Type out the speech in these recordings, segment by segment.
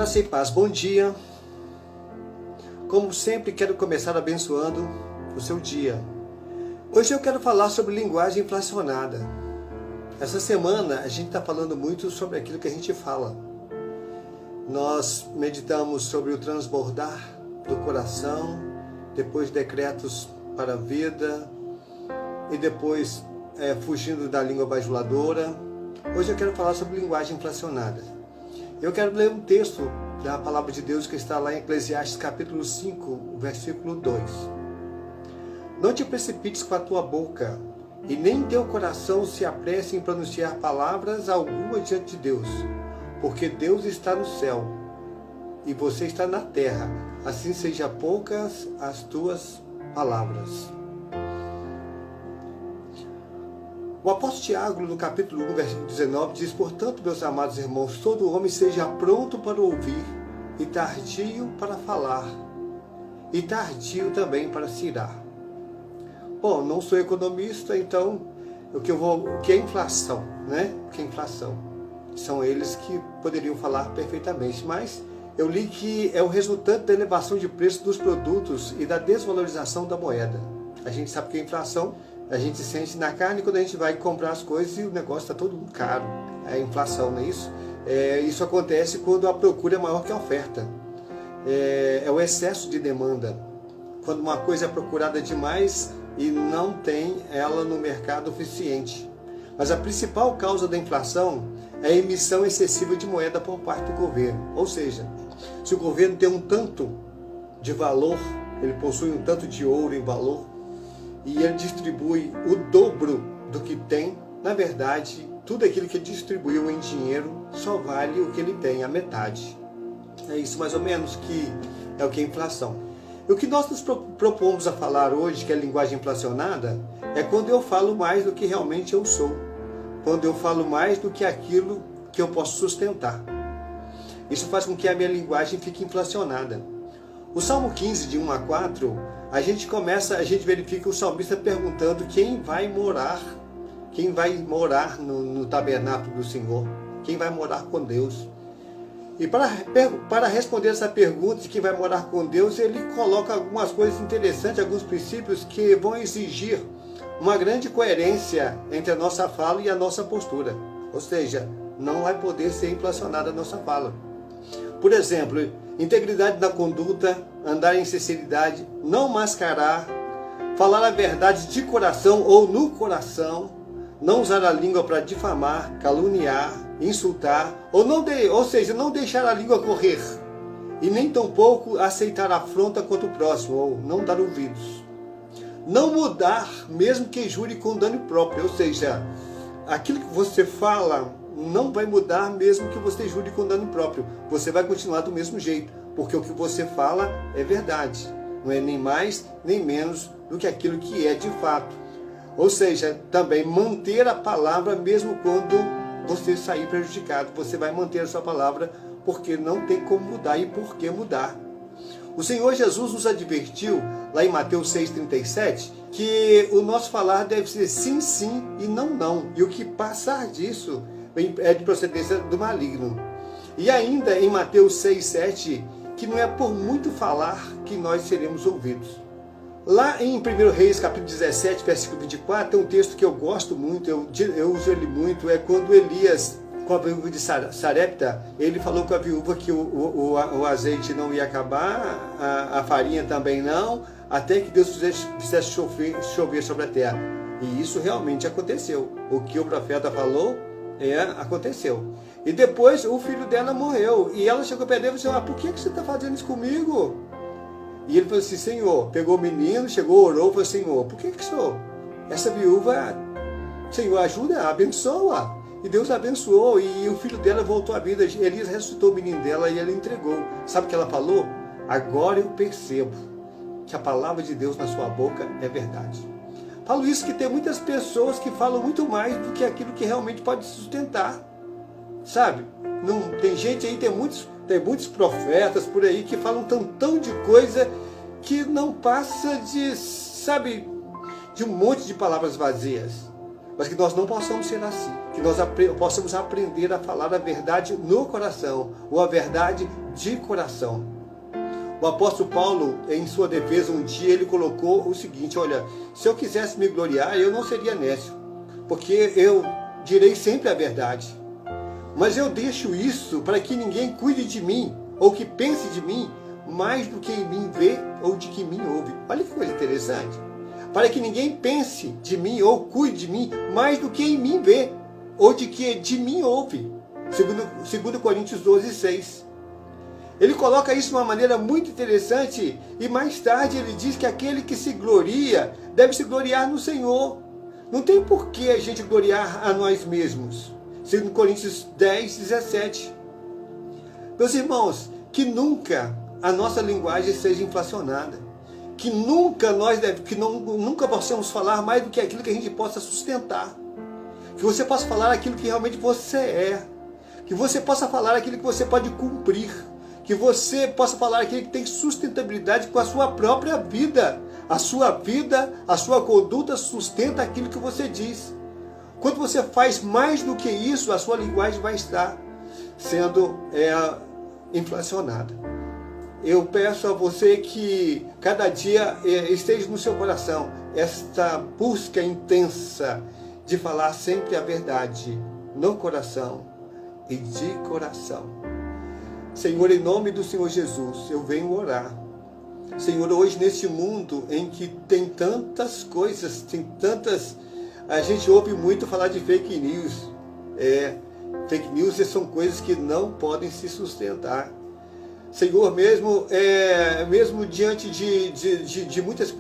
Graça e paz, bom dia. Como sempre, quero começar abençoando o seu dia. Hoje eu quero falar sobre linguagem inflacionada. Essa semana a gente está falando muito sobre aquilo que a gente fala. Nós meditamos sobre o transbordar do coração, depois decretos para a vida e depois fugindo da língua bajuladora. Hoje eu quero falar sobre linguagem inflacionada. Eu quero ler um texto da palavra de Deus que está lá em Eclesiastes capítulo 5, versículo 2. Não te precipites com a tua boca, e nem teu coração se apresse em pronunciar palavras alguma diante de Deus, porque Deus está no céu, e você está na terra, assim seja poucas as tuas palavras. O apóstolo Tiago, no capítulo 1, versículo 19, diz: portanto, meus amados irmãos, todo homem seja pronto para ouvir, e tardio para falar, e tardio também para se irar. Bom, não sou economista, então o que é inflação, né? O que é inflação? São eles que poderiam falar perfeitamente, mas eu li que é o resultante da elevação de preço dos produtos e da desvalorização da moeda. A gente sabe que a inflação a gente sente na carne quando a gente vai comprar as coisas e o negócio está todo caro. É inflação, não é isso? Isso acontece quando a procura é maior que a oferta. É o excesso de demanda. Quando uma coisa é procurada demais e não tem ela no mercado eficiente. Mas a principal causa da inflação é a emissão excessiva de moeda por parte do governo. Ou seja, se o governo tem um tanto de valor, ele possui um tanto de ouro em valor, e ele distribui o dobro do que tem, na verdade, tudo aquilo que ele distribuiu em dinheiro só vale o que ele tem, a metade. É isso mais ou menos que é o que é inflação. E o que nós nos propomos a falar hoje, que é a linguagem inflacionada, é quando eu falo mais do que realmente eu sou. Quando eu falo mais do que aquilo que eu posso sustentar. Isso faz com que a minha linguagem fique inflacionada. O Salmo 15, de 1 a 4, a gente verifica o salmista perguntando quem vai morar no tabernáculo do Senhor, quem vai morar com Deus. E para responder essa pergunta de quem vai morar com Deus, ele coloca algumas coisas interessantes, alguns princípios que vão exigir uma grande coerência entre a nossa fala e a nossa postura. Ou seja, não vai poder ser inflacionada a nossa fala. Por exemplo, integridade na conduta, andar em sinceridade, não mascarar, falar a verdade de coração ou no coração, não usar a língua para difamar, caluniar, insultar, ou seja, não deixar a língua correr, e nem tampouco aceitar afronta contra o próximo, ou não dar ouvidos. Não mudar, mesmo que jure com dano próprio, ou seja, aquilo que você fala não vai mudar mesmo que você jure com dano próprio. Você vai continuar do mesmo jeito, porque o que você fala é verdade. Não é nem mais, nem menos do que aquilo que é de fato. Ou seja, também manter a palavra mesmo quando você sair prejudicado. Você vai manter a sua palavra porque não tem como mudar e por que mudar. O Senhor Jesus nos advertiu, lá em Mateus 6,37, que o nosso falar deve ser sim, sim e não, não. E o que passar disso é de procedência do maligno. E ainda em Mateus 6,7, que não é por muito falar que nós seremos ouvidos. Lá em 1 Reis, capítulo 17, versículo 24, tem um texto que eu gosto muito, eu uso ele muito, é quando Elias, com a viúva de Sarepta, ele falou com a viúva que o azeite não ia acabar, a farinha também não, até que Deus fizesse chover sobre a terra. E isso realmente aconteceu. O que o profeta falou, aconteceu. E depois o filho dela morreu. E ela chegou para ele e falou: por que você está fazendo isso comigo? E ele falou assim: Senhor, pegou o menino, chegou, orou, falou: Senhor, por que senhor? Essa viúva, Senhor, ajuda, abençoa. E Deus abençoou e o filho dela voltou à vida. Elias ressuscitou o menino dela e ela entregou. Sabe o que ela falou? Agora eu percebo que a palavra de Deus na sua boca é verdade. Falo isso que tem muitas pessoas que falam muito mais do que aquilo que realmente pode sustentar. Sabe? Não, tem gente aí, tem muitos profetas por aí que falam tantão de coisa que não passa de um monte de palavras vazias. Mas que nós não possamos ser assim. que nós possamos aprender a falar a verdade no coração, ou a verdade de coração. O apóstolo Paulo, em sua defesa, um dia ele colocou o seguinte: olha, se eu quisesse me gloriar, eu não seria nécio, porque eu direi sempre a verdade. Mas eu deixo isso para que ninguém cuide de mim, ou que pense de mim, mais do que em mim vê ou de que mim ouve. Olha que coisa interessante. Para que ninguém pense de mim ou cuide de mim mais do que em mim vê ou de que de mim ouve. Segundo Coríntios 12:6. Ele coloca isso de uma maneira muito interessante e mais tarde ele diz que aquele que se gloria deve se gloriar no Senhor. Não tem por que a gente gloriar a nós mesmos. Segundo Coríntios 10:17. Meus irmãos, que nunca a nossa linguagem seja inflacionada. Que nunca possamos falar mais do que aquilo que a gente possa sustentar. Que você possa falar aquilo que realmente você é. Que você possa falar aquilo que você pode cumprir. Que você possa falar aquilo que tem sustentabilidade com a sua própria vida. A sua conduta sustenta aquilo que você diz. Quando você faz mais do que isso, a sua linguagem vai estar sendo inflacionada. Eu peço a você que cada dia esteja no seu coração esta busca intensa de falar sempre a verdade no coração e de coração. Senhor, em nome do Senhor Jesus, eu venho orar. Senhor, hoje neste mundo em que tem tantas coisas, a gente ouve muito falar de fake news. Fake news são coisas que não podem se sustentar. Senhor, mesmo diante de muitas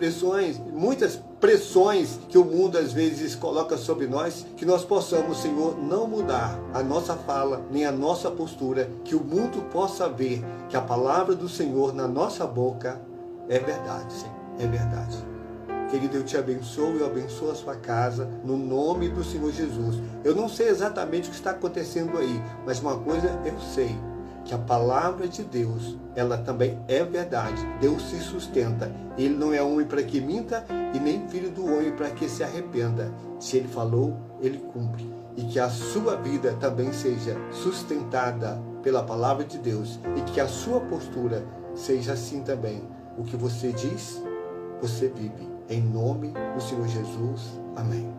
pressões que o mundo às vezes coloca sobre nós, que nós possamos, Senhor, não mudar a nossa fala, nem a nossa postura, que o mundo possa ver que a palavra do Senhor na nossa boca é verdade, Senhor, é verdade. Querido, eu te abençoo, eu abençoo a sua casa, no nome do Senhor Jesus. Eu não sei exatamente o que está acontecendo aí, mas uma coisa eu sei, que a palavra de Deus, ela também é verdade. Deus se sustenta. Ele não é homem para que minta e nem filho do homem para que se arrependa. Se ele falou, ele cumpre. E que a sua vida também seja sustentada pela palavra de Deus e que a sua postura seja assim também. O que você diz, você vive. Em nome do Senhor Jesus. Amém.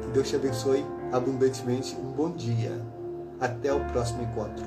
Que Deus te abençoe abundantemente. Um bom dia. Até o próximo encontro.